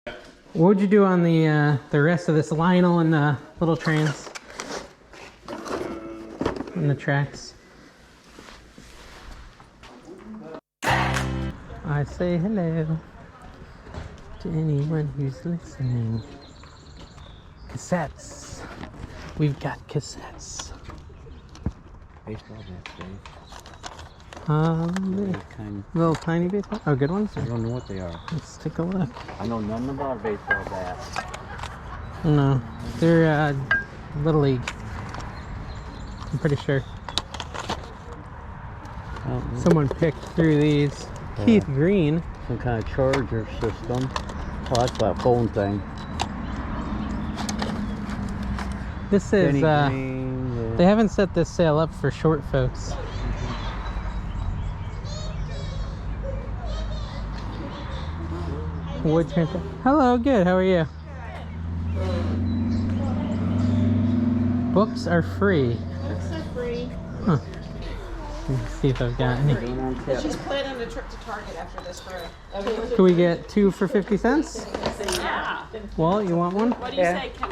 What would you do on the rest of this Lionel and the little trains? And the tracks? I say hello to anyone who's listening. Cassettes. We've got cassettes. Baseball bats, Dave. Little tiny baseball. Oh, good ones? I don't know what they are. Let's take a look. I know nothing about baseball bats. No, they're Little League. I'm pretty sure. Someone picked through these. Keith Green. Some kind of charger system. Oh, that's that phone thing. This is, they haven't set this sale up for short folks. Wood transfer. Hello, good. How are you? Books are free. Books are free. Huh. Let's see if I've got any. She's planning a trip to Target after this for a... Can we get 2 for 50 cents? Yeah. Well, you want one? What do you say, Ken?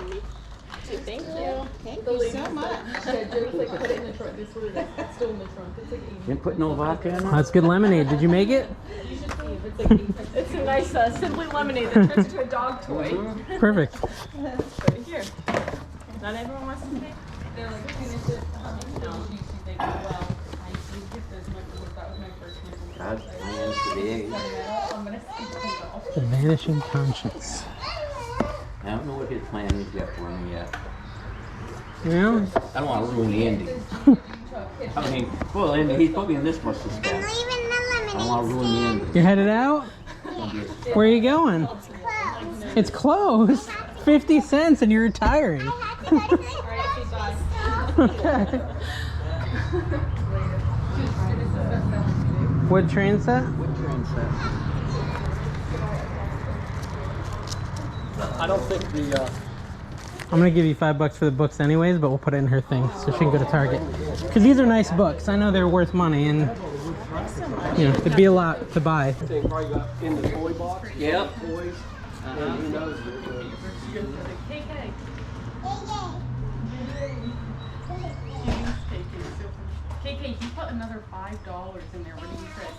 Thank you. Thank you so much. Didn't put no vodka in it? That's good lemonade. Did you make it? It's a nice Simply Lemonade that turns into a dog toy. Perfect. Right here. Not everyone wants to take. They're like, finish it. No. God, I am today. The Vanishing Conscience. I don't know what his plan is yet for me yet. Yeah? I don't want to ruin the ending. I mean, well, he's put me in this much suspense. I don't want to ruin the ending. You're headed out? Where are you going? It's closed. 50 cents and you're retiring. Okay. Wood train set? What train set? I don't think the, I'm gonna give you $5 for the books anyways, but we'll put it in her thing so she can go to Target. Because these are nice books. I know they're worth money and, you know, it'd be a lot to buy. thing probably got in the toy box. Yep. Toys. And who knows? KK, you put another $5 in there. What do you think?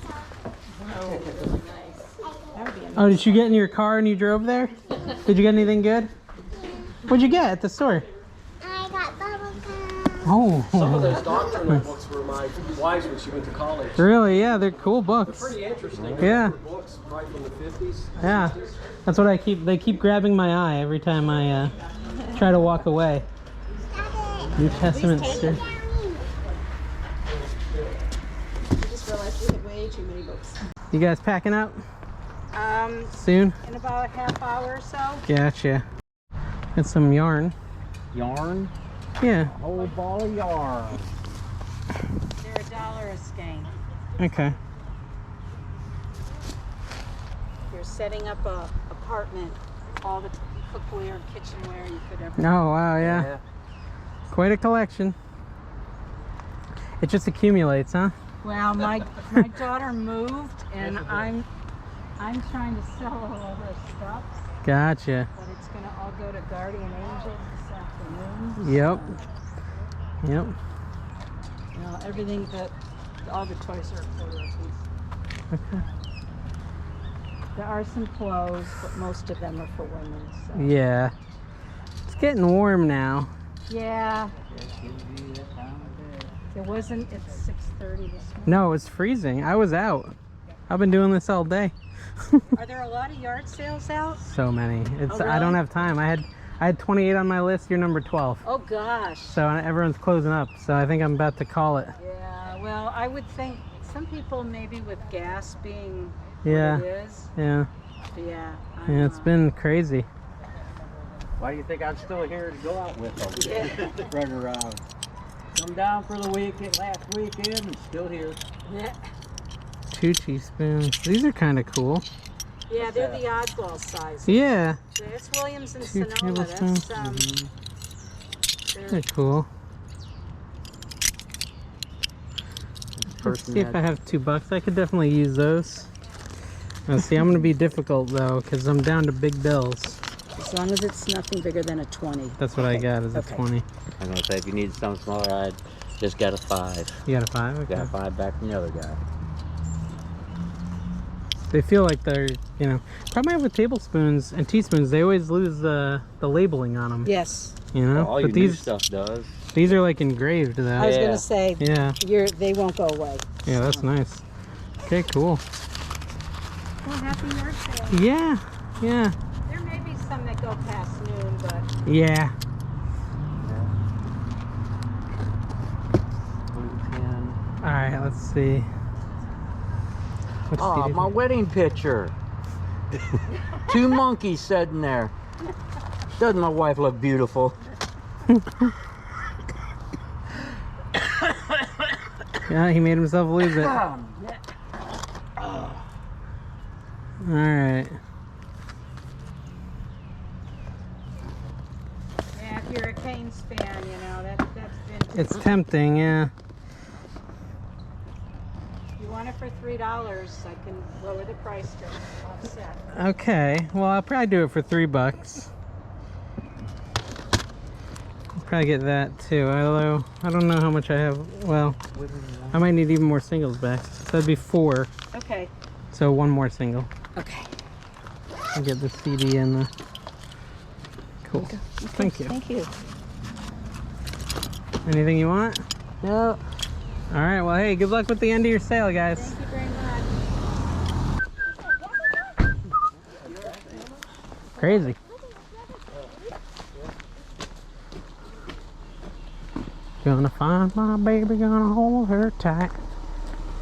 Oh, really nice. That would be a Oh, did you get in your car and you drove there? Did you get anything good? What'd you get at the store? I got bubblegum. Oh. Some of those doctrinal books were my wife's when she went to college. Really? Yeah, they're cool They're books. pretty interesting. Yeah. Books right from the 50s. Yeah. That's what they keep grabbing my eye every time I try to walk away. New Testament. I just realized we had way too many books. You guys packing up soon? In about a half hour or so. Gotcha. Got some yarn. Yarn? Yeah. Whole ball of yarn. They're $1 a skein. Okay. You're setting up a apartment, all the cookware and kitchenware you could ever. Oh wow, yeah. Quite a collection. It just accumulates, huh? Well, my daughter moved, and I'm trying to sell all of her stuff, Gotcha. but it's gonna all go to Guardian Angel this afternoon. Yep. Yep. You know, everything that all the toys are for a piece. Okay. There are some clothes, but most of them are for women. So. Yeah. It's getting warm now. Yeah. It wasn't. It's 6:30 this morning. No, it's freezing. I was out. I've been doing this all day. Are there a lot of yard sales out? So many. It's Oh, I don't really? have time. I had 28 on my list. You're number 12. Oh gosh. So everyone's closing up. So I think I'm about to call it. Yeah. Well, I would think some people maybe with gas being Yeah. what it is. Yeah. Yeah. Yeah. It's been crazy. Why do you think I'm still here to go out with them? Yeah. Run around. Come down for the weekend, last weekend, and still here. Yeah. 2 teaspoons. These are kind of cool. Yeah, they're the oddball size. Yeah. It's Williams and 2 Sonoma. tablespoons. That's They're cool. Let's Person see if I have $2. I could definitely use those. Now, see, I'm gonna be difficult though, because I'm down to big bills. As long as it's nothing bigger than a 20. That's what I got is a Okay. 20. I'm gonna say if you need something smaller, I just got a 5. You got a 5? Okay. Got a 5 back from the other guy. They feel like they're, you know, problem I have with tablespoons and teaspoons, they always lose the labeling on them. Yes. You know, All your but new stuff does. these are like engraved though. I was Yeah. gonna say, Yeah, they won't go away. yeah, that's nice. Okay, cool. Well, happy yard sale. Yeah, yeah, There may be some that go past noon, but yeah. All right, let's see. What's Oh, the my wedding picture. 2 monkeys sitting there. Doesn't my wife look beautiful? Yeah, he made himself lose it. All right. yeah, if you're a Canes fan, you know, that's vintage. It's tempting, yeah. If you want it for $3, I can lower the price to offset. Okay, well, I'll probably do it for $3. I'll probably get that too, although I don't know how much I have. Well, I might need even more singles back. So that'd be 4. Okay. So 1 more single. Okay. I'll get the CD and the. Cool. Thank you. Thank you. Anything you want? No. All right, well, hey, good luck with the end of your sale, guys. Thank you very much. Crazy. Gonna find my baby, gonna hold her tight.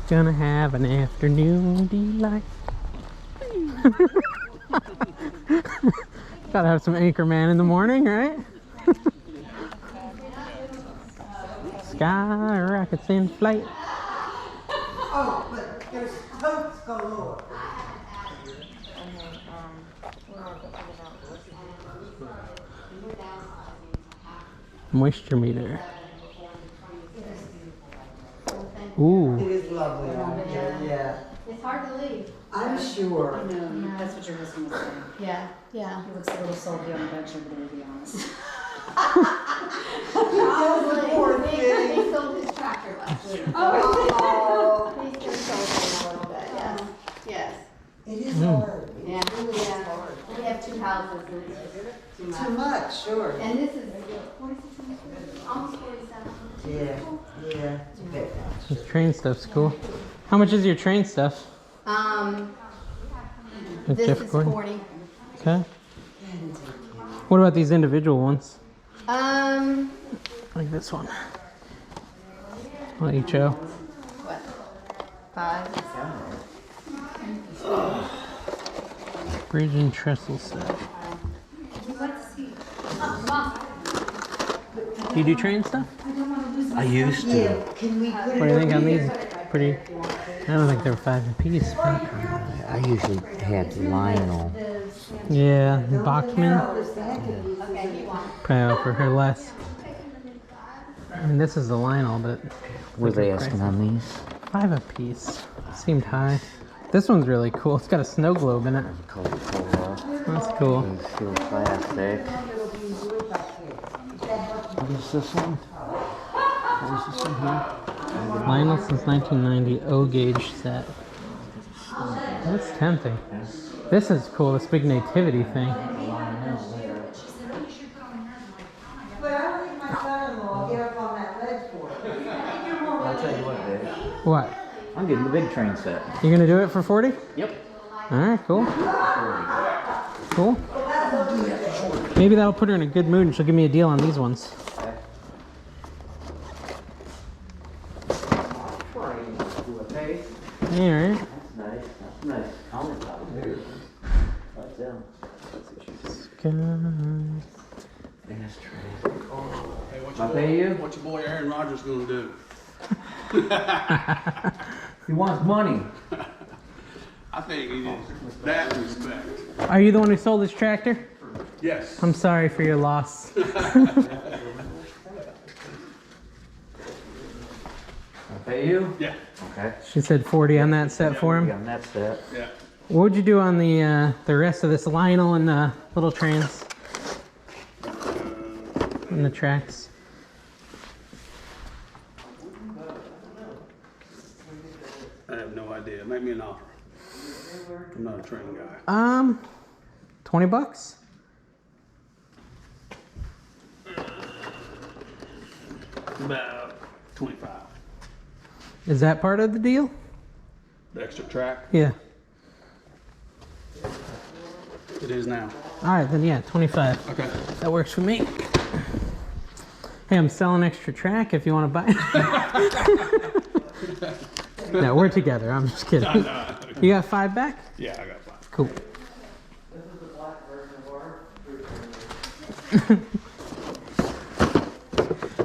Gonna have an afternoon delight. Gotta have some Anchorman in the morning, right? Sky rockets in flight. Oh, but there's totes galore. Moisture meter. Ooh. It is lovely out here, yeah. It's hard to leave. I'm sure. That's what you're missing this time. Yeah, yeah. He looks a little salty on the bench over there, to be honest. Poor They thing. sold his tractor last week. Oh, He's still sold a little bit, yes. Yes. it is hard. Yeah, yeah. We have 2 houses and it's just too Too much. much, sure. And this is 46 inches, almost 47. Yeah, yeah, it's a bit much. This train stuff's cool. How much is your train stuff? With This Jeff is Gordon? 40. Okay. What about these individual ones? Like this one. HO. What? 5? Bridge and trestle set. Do you do train stuff? I used to. Yeah, can we put What do it you over think on here? these? Pretty. I don't think they're 5 apiece. But I usually had Lionel. yeah, Bachman. Okay, you want. Probably offer her less. I mean, this is the Lionel, but Were they asking on these? 5 apiece. Seemed high. This one's really cool. It's got a snow globe in it. Coca-Cola. That's cool. Steel plastic. What is this one? What is this one here? Lionel since 1990 O gauge set. That's tempting. This is cool. This big nativity thing. But I don't think my son-in-law will get up on that ledge for it. I'll tell you what, Dave. What? I'm getting the big train set. You gonna do it for 40? Yep. All right, cool. Cool. Maybe that'll put her in a good mood and she'll give me a deal on these ones. All right. Nice. That's nice. Countertop here. What's them? Sky. Nice tray. Hey, what I pay you? What your boy Aaron Rodgers gonna do? He wants money. I think he needs that respect. Are you the one who sold this tractor? Yes. I'm sorry for your loss. I pay you? Yeah. Okay. She said 40 on that set for him. On that set. Yeah. What would you do on the rest of this Lionel and Little Trans? On the tracks. I have no idea. Make me an offer. I'm not a train guy. 20 bucks? About 25. Is that part of the deal? The extra track? Yeah. It is now. All right, then yeah, 25. Okay. That works for me. Hey, I'm selling extra track if you want to buy it. No, we're together. I'm just kidding. No. You got 5 back? Yeah, I got 5. Cool.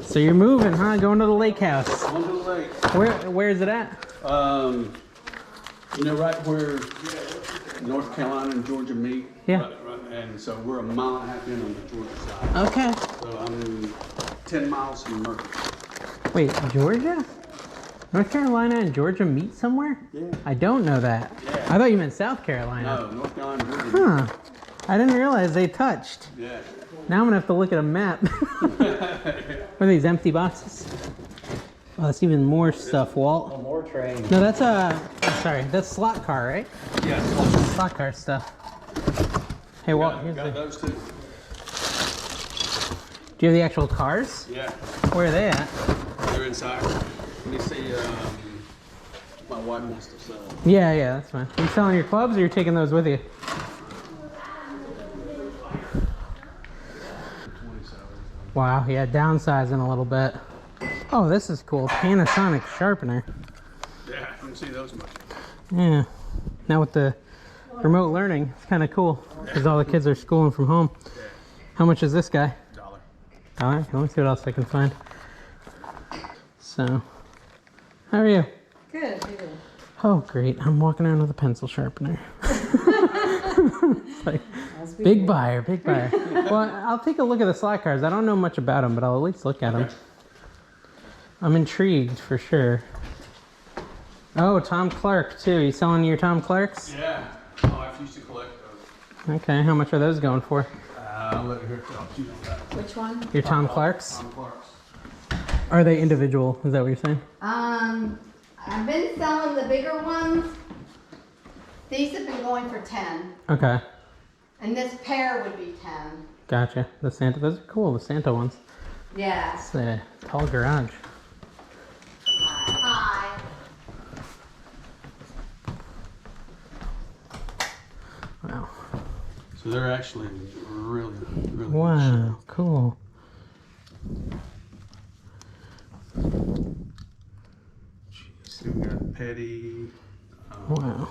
So you're moving, huh? Going to the lake house. Going to the lake. Where is it at? You know, right where North Carolina and Georgia meet? Yeah. Right, and so we're a mile and a half in on the Georgia side. Okay. So I'm 10 miles from Murphy. Wait, Georgia? North Carolina and Georgia meet somewhere? Yeah. I don't know that. Yeah. I thought you meant South Carolina. No, North Carolina and Georgia. Huh. I didn't realize they touched. Yeah. Now I'm gonna have to look at a map. What are these, empty boxes? Oh, that's even more stuff, Walt. More trains. No, that's sorry, that's slot car, right? Yeah. Slot car stuff. Hey, Walt, here's Got the, those two. do you have the actual cars? Yeah. Where are they at? They're inside. Let me see. My wife wants to sell. Yeah, that's fine. Are you selling your clubs or you're taking those with you? 27. Wow, yeah, downsizing a little bit. Oh, this is cool. Panasonic sharpener. Yeah, I didn't see those much. Yeah. Now with the remote learning, it's kind of cool because all the kids are schooling from home. Yeah. How much is this guy? $1. All right, let me see what else I can find. So, how are you? Good, good. Oh, great. I'm walking around with a pencil sharpener. It's like, big buyer, big buyer. Well, I'll take a look at the slot cars. I don't know much about them, but I'll at least look at them. I'm intrigued for sure. Oh, Tom Clark too. You selling your Tom Clarks? Yeah. My wife used to collect those. Okay, how much are those going for? I'll let her talk to you on that. Which one? Your Tom Clarks? Tom Clark's. Are they individual? Is that what you're saying? I've been selling the bigger ones. These have been going for 10, Okay, and this pair would be 10. gotcha. The Santa, those are cool, the Santa ones. Yeah. It's a tall garage. Hi. Wow. So they're actually really, really good Wow, cool. shape. We got Petty. Wow.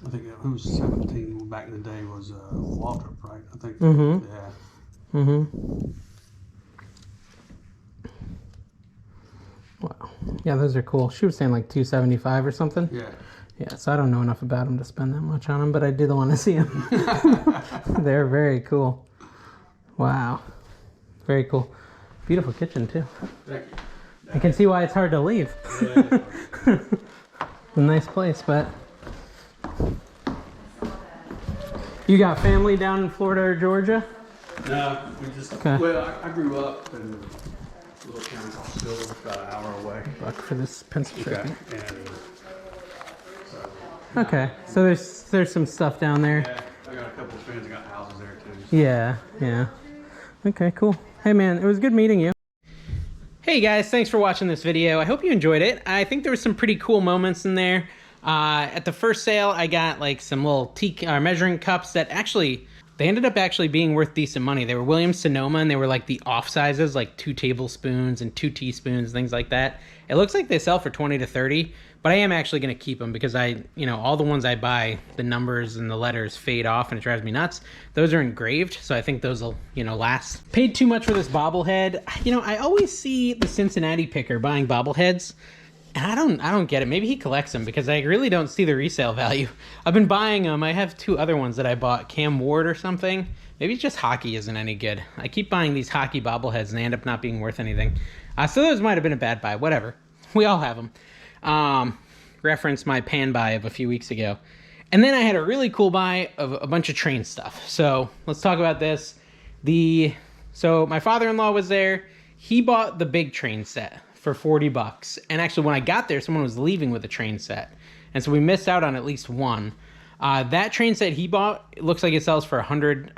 I think who was 17 back in the day was Walter, right? I think. Mhm. Yeah. Mm-hmm. Wow. Yeah, those are cool. She was saying like 275 or something. Yeah. Yeah, so I don't know enough about them to spend that much on them, but I did want to see them. They're very cool. Wow. Very cool. Beautiful kitchen too. Thank you. I can see why it's hard to leave. Yeah. A nice place, but you got family down in Florida or Georgia? No, we just. Okay. Well, I grew up in a little town called Still, about an hour away. Buck for this pencil Okay. sharpener. And so. Okay, so there's some stuff down there. Yeah, I got a couple of friends that got houses there too. So. Yeah. Okay, cool. Hey man, it was good meeting you. Hey guys, thanks for watching this video. I hope you enjoyed it. I think there was some pretty cool moments in there. At the first sale, I got like some little measuring cups that actually, they ended up actually being worth decent money. They were Williams Sonoma and they were like the off sizes, like 2 tablespoons and 2 teaspoons, things like that. It looks like they sell for 20 to 30, but I am actually gonna keep them because all the ones I buy, the numbers and the letters fade off and it drives me nuts. Those are engraved, so I think those will, last. Paid too much for this bobblehead. I always see the Cincinnati picker buying bobbleheads. And I don't get it. Maybe he collects them because I really don't see the resale value. I've been buying them. I have 2 other ones that I bought, Cam Ward or something. Maybe it's just hockey isn't any good. I keep buying these hockey bobbleheads and they end up not being worth anything. So those might have been a bad buy. Whatever. We all have them. reference my pan buy of a few weeks ago. And then I had a really cool buy of a bunch of train stuff. So let's talk about this. So my father-in-law was there. He bought the big train set for $40. And actually when I got there, someone was leaving with a train set. And so we missed out on at least one. That train set he bought, it looks like it sells for $200.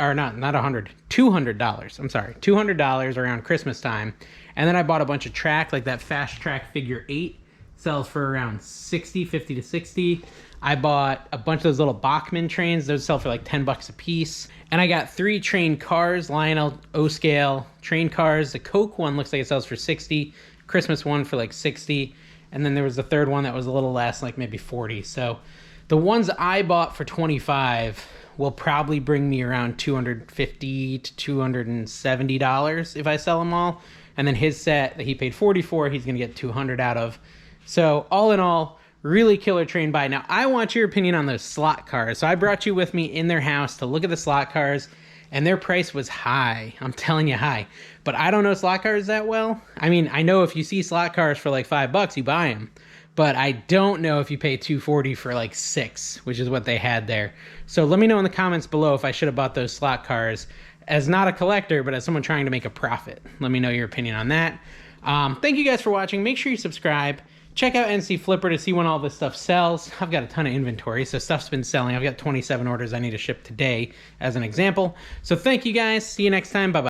I'm sorry, $200 around Christmas time. And then I bought a bunch of track, like that Fast Track Figure 8, sells for around $50 to $60. I bought a bunch of those little Bachmann trains. Those sell for like $10 a piece. And I got 3 train cars, Lionel O-scale train cars. The Coke one looks like it sells for $60. Christmas one for like $60. And then there was the third one that was a little less, like maybe $40. So the ones I bought for $25 will probably bring me around $250 to $270 if I sell them all. And then his set that he paid $40 for, he's going to get $200 out of. So all in all, really killer train buy. Now, I want your opinion on those slot cars. So I brought you with me in their house to look at the slot cars, and their price was high. I'm telling you, high. But I don't know slot cars that well. I mean, I know if you see slot cars for like $5, you buy them. But I don't know if you pay $240 for like 6, which is what they had there. So let me know in the comments below if I should have bought those slot cars as not a collector, but as someone trying to make a profit. Let me know your opinion on that. Thank you guys for watching. Make sure you subscribe. Check out NC Flipper to see when all this stuff sells. I've got a ton of inventory, so stuff's been selling. I've got 27 orders I need to ship today as an example. So thank you guys. See you next time. Bye-bye.